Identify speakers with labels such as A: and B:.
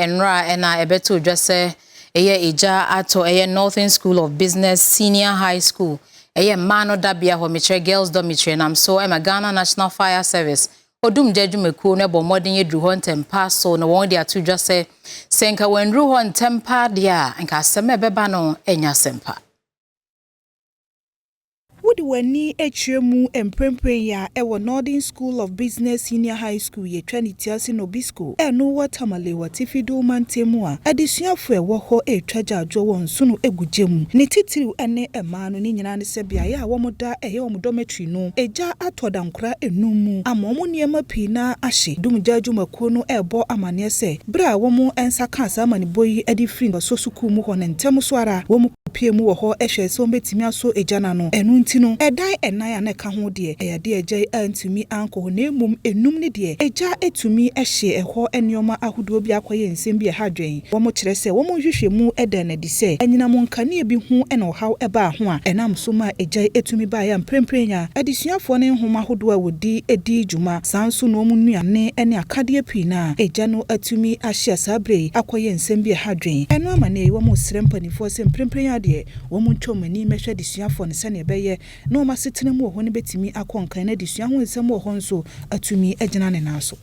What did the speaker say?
A: enra ena ebeto dwese eye eja ato eye Northern School of Business Senior High School eye mano dabia ho metre girls dormitory nam so ema Ghana National Fire Service odum jadwumekuo ne bo modern yedru ho ntempa so na won de ato dwese senka wenru ho ntempa dia nka asem ebeba no enya sempa.
B: Wodi wani echwemu emprempren ya ewo Northern School of Business Senior High School ye Trinity no Bisco eno watamale watifido mantemu a adesuafo ewo ho etwaja adwo won so no egugemu ne titiriw ene ema no ni nyina ne sebia ya womoda eye womodometri no eja atodankora enumu amomo niema pii na ahye dumja adwumakuo no ebo amane se bra womo ensa kansa amane boyi edi free so suku mu ho ne ntem so ara womo pie mu wo ho ehwe so betimi aso ejana no enu no edan enan ya neka ho de eyade agye antumi anko na emum enum ne de eja etumi ehye eho enioma ahodo bi akoye nsem bi ehadwen wo mo kire se wo mo hwehwe mu edan na di se anyina mo nkane bi hu ena ohaw eba ho a enam so ma eja etumi ba ya mpremprenya adisuafo ne nhoma ahodo a wodi edi dwuma sanso no mu nuane ene akade pii na eja no atumi ahye sabre akoye nsem bi ehadwen eno amane wo mo srempanifo se mpremprenya de wo mo ntwomani mehwe adisuafo ne se ne beye no masetena mu ho ne betimi akonkan na disua ho nsem ho nso atumi agina ne naso.